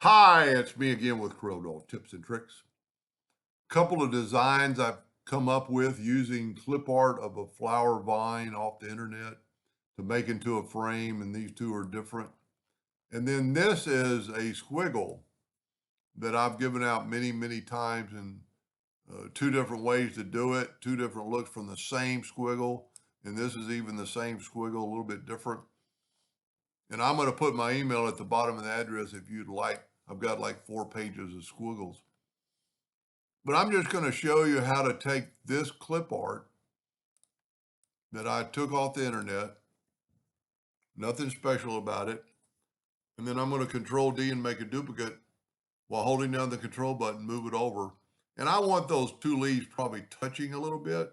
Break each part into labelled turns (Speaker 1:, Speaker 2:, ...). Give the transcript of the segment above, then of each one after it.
Speaker 1: Hi, it's me again with Corel tips and tricks. Couple of designs I've come up with using clip art of a flower vine off the internet to make into a frame, and these two are different. And then this is a squiggle that I've given out many times in two different ways to do it, two different looks from the same squiggle. And this is even the same squiggle, a little bit different. And I'm going to put my email at the bottom of the address if you'd like. I've got like 4 pages of squiggles. But I'm just going to show you how to take this clip art that I took off the internet, nothing special about it, and then I'm going to Control D and make a duplicate while holding down the control button, move it over. And I want those two leaves probably touching a little bit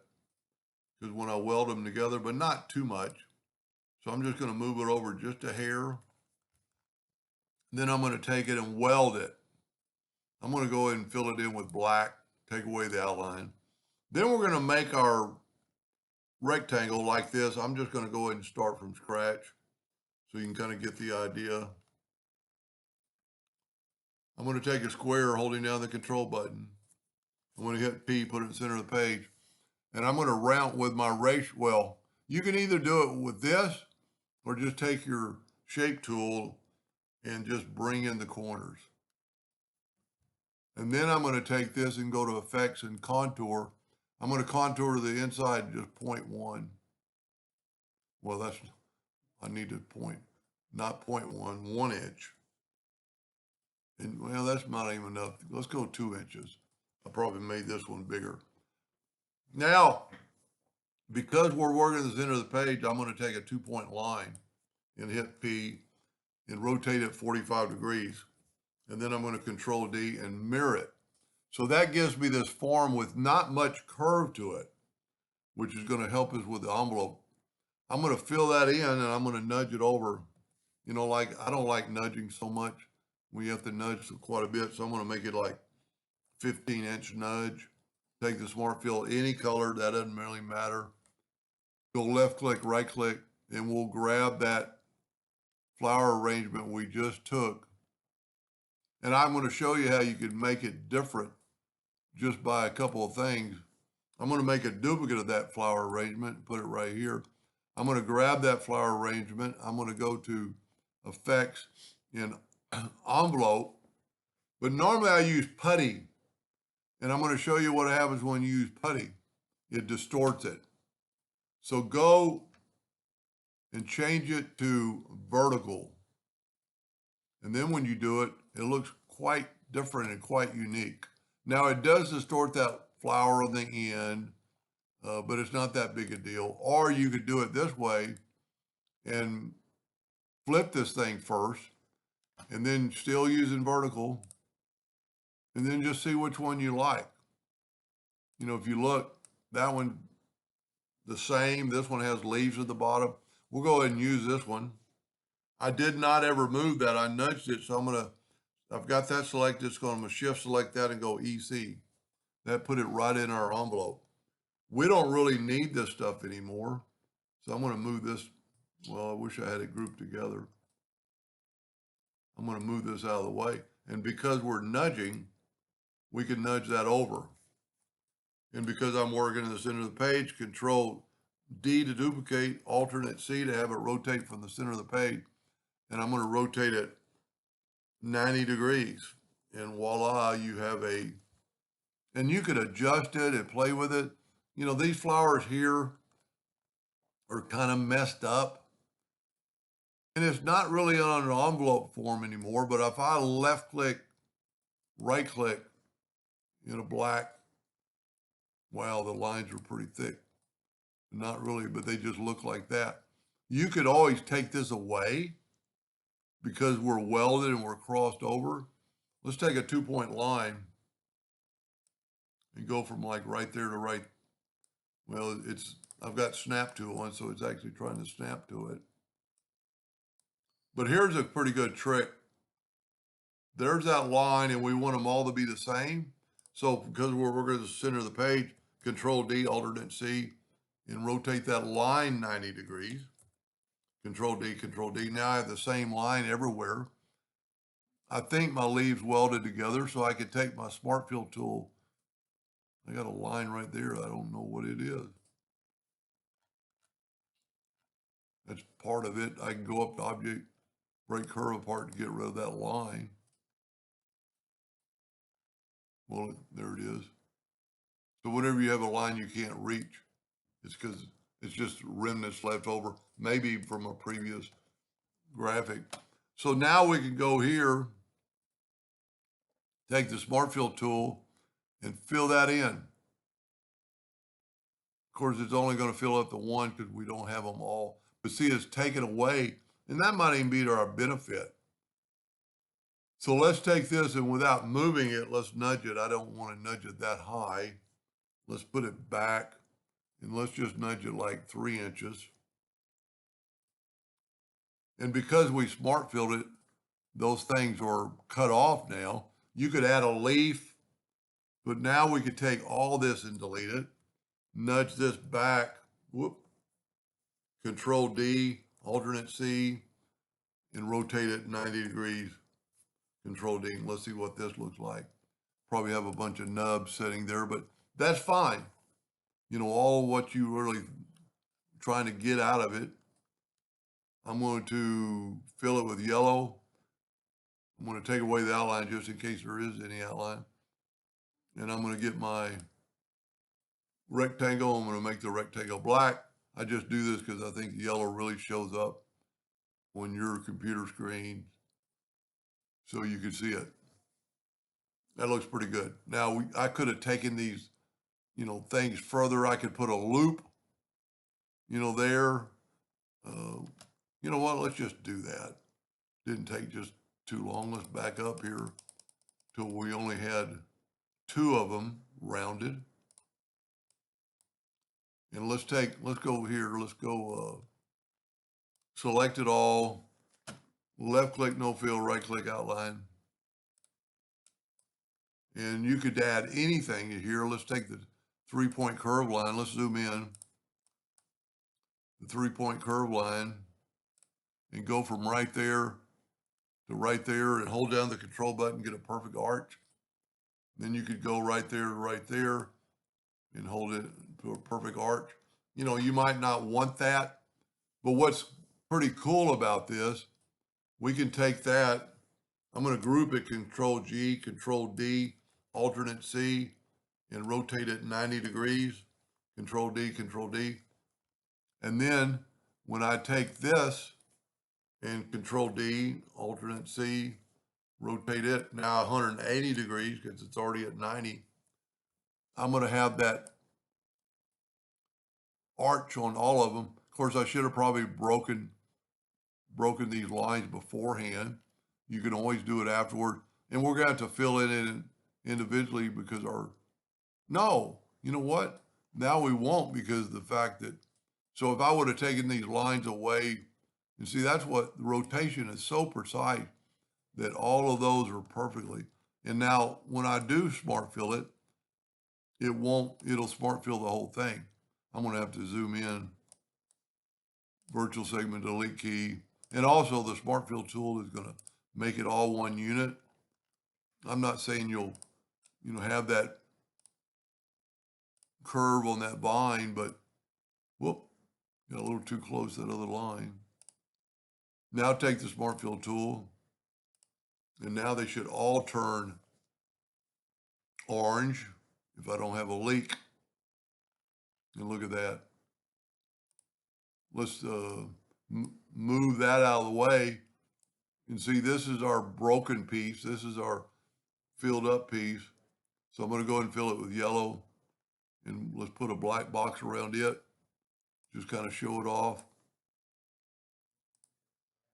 Speaker 1: because when I weld them together, but not too much. So I'm just going to move it over just a hair. Then I'm going to take it and weld it. I'm going to go ahead and fill it in with black, take away the outline. Then we're going to make our rectangle like this. I'm just going to go ahead and start from scratch so you can kind of get the idea. I'm going to take a square holding down the control button. I'm going to hit P, put it in the center of the page. And I'm going to round with my ratio. Well, you can either do it with this or just take your shape tool and just bring in the corners. And then I'm going to take this and go to effects and contour. I'm going to contour to the inside just 0.1. Well, I need to point, not 0.1, 1 inch. And well, that's not even enough. Let's go 2 inches. I probably made this one bigger. Now, because we're working at the center of the page, I'm going to take a 2-point line and hit P and rotate it 45 degrees. And then I'm going to Control D and mirror it. So that gives me this form with not much curve to it, which is going to help us with the envelope. I'm going to fill that in and I'm going to nudge it over. You know, like I don't like nudging so much. We have to nudge quite a bit. So I'm going to make it like 15-inch nudge. Take the Smart Fill, any color, that doesn't really matter. Go left click, right click, and we'll grab that flower arrangement we just took. And I'm going to show you how you can make it different just by a couple of things. I'm going to make a duplicate of that flower arrangement, put it right here. I'm going to grab that flower arrangement. I'm going to go to Effects in Envelope. But normally I use putty. And I'm going to show you what happens when you use putty. It distorts it. So go and change it to vertical. And then when you do it, it looks quite different and quite unique. Now it does distort that flower on the end, but it's not that big a deal. Or you could do it this way and flip this thing first and then still using vertical and then just see which one you like. You know, if you look, that one, the same, this one has leaves at the bottom. We'll go ahead and use this one. I did not ever move that. I nudged it, so I've got that selected. So I'm gonna shift select that and go EC. That put it right in our envelope. We don't really need this stuff anymore. So I'm gonna move this. Well, I wish I had it grouped together. I'm gonna move this out of the way. And because we're nudging, we can nudge that over. And because I'm working in the center of the page, Control D to duplicate, alternate C to have it rotate from the center of the page. And I'm going to rotate it 90 degrees. And voila, you have and you could adjust it and play with it. You know, these flowers here are kind of messed up. And it's not really on an envelope form anymore, but if I left click, right click in a black, wow, the lines are pretty thick. Not really, but they just look like that. You could always take this away because we're welded and we're crossed over. Let's take a 2-point line and go from like right there to right. Well, I've got snap tool on, so it's actually trying to snap to it. But here's a pretty good trick. There's that line and we want them all to be the same. So because we're working at the center of the page, Control D, alternate C, and rotate that line 90 degrees. Control D, Control D. Now I have the same line everywhere. I think my leaves welded together, so I could take my Smart Fill tool. I got a line right there. I don't know what it is. That's part of it. I can go up to Object, break curve apart to get rid of that line. Well, there it is. So whenever you have a line you can't reach, it's because it's just remnants left over, maybe from a previous graphic. So now we can go here, take the Smart Fill tool and fill that in. Of course, it's only going to fill up the one because we don't have them all. But see, it's taken away, and that might even be to our benefit. So let's take this, and without moving it, let's nudge it. I don't want to nudge it that high. Let's put it back, and let's just nudge it like 3 inches. And because we Smart Filled it, those things are cut off now. You could add a leaf, but now we could take all this and delete it. Nudge this back, whoop, Control D, Alternate C, and rotate it 90 degrees, Control D. And let's see what this looks like. Probably have a bunch of nubs sitting there, but that's fine. You know, all what you really trying to get out of it. I'm going to fill it with yellow. I'm going to take away the outline just in case there is any outline. And I'm going to get my rectangle. I'm going to make the rectangle black. I just do this because I think the yellow really shows up on your computer screen so you can see it. That looks pretty good. Now, I could have taken these, things further. I could put a loop, there. You know what? Let's just do that. Didn't take just too long. Let's back up here till we only had 2 of them rounded. And let's go here. Let's go select it all. Left click, no fill, right click, outline. And you could add anything here. Let's take the 3-point curve line. Let's zoom in. The 3-point curve line and go from right there to right there and hold down the control button, get a perfect arch. Then you could go right there to right there and hold it to a perfect arch. You might not want that, but what's pretty cool about this, we can take that. I'm going to group it Control G, Control D, Alternate C, and rotate it 90 degrees. Control D, Control D. And then when I take this and Control D, Alternate C, rotate it now 180 degrees because it's already at 90. I'm going to have that arch on all of them. Of course, I should have probably broken these lines beforehand. You can always do it afterward. And we're going to have to fill it in individually because no, you know what? Now we won't because of the fact that, so if I would have taken these lines away, and see, that's what the rotation is so precise that all of those are perfectly. And now when I do Smart Fill it, it'll Smart Fill the whole thing. I'm going to have to zoom in, virtual segment delete key. And also the Smart Fill tool is going to make it all one unit. I'm not saying you'll, have that curve on that vine, but whoop, got a little too close to that other line. Now take the Smart Fill tool, and now they should all turn orange if I don't have a leak. And look at that. Let's move that out of the way. And see, this is our broken piece. This is our filled up piece. So I'm going to go ahead and fill it with yellow. And let's put a black box around it. Just kind of show it off.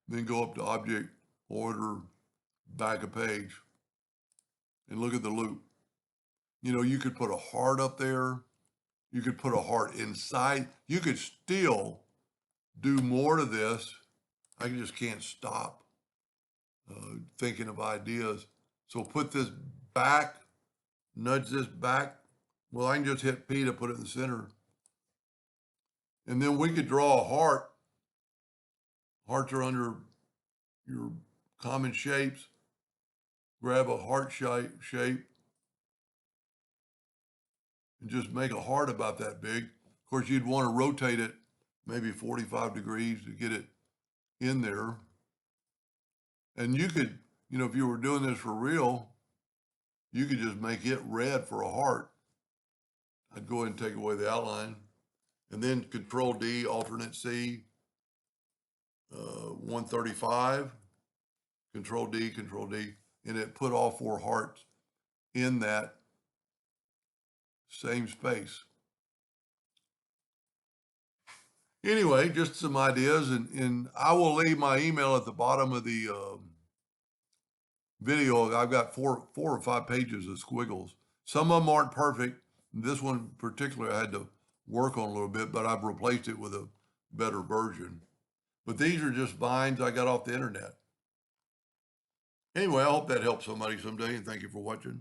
Speaker 1: Then go up to Object, Order, Back a Page. And look at the loop. You could put a heart up there. You could put a heart inside. You could still do more to this. I just can't stop thinking of ideas. So put this back, nudge this back. Well, I can just hit P to put it in the center. And then we could draw a heart. Hearts are under your common shapes. grab a heart shape and just make a heart about that big. Of course, you'd want to rotate it maybe 45 degrees to get it in there. And you could, you know, if you were doing this for real, you could just make it red for a heart. I'd go ahead and take away the outline. And then Control D, Alternate C, 135, Control D, and it put all 4 hearts in that same space. Anyway, just some ideas, and I will leave my email at the bottom of the video. I've got four or five pages of squiggles. Some of them aren't perfect. This one in particular I had to work on a little bit, but I've replaced it with a better version. But these are just vines I got off the internet. Anyway, I hope that helps somebody someday, and thank you for watching.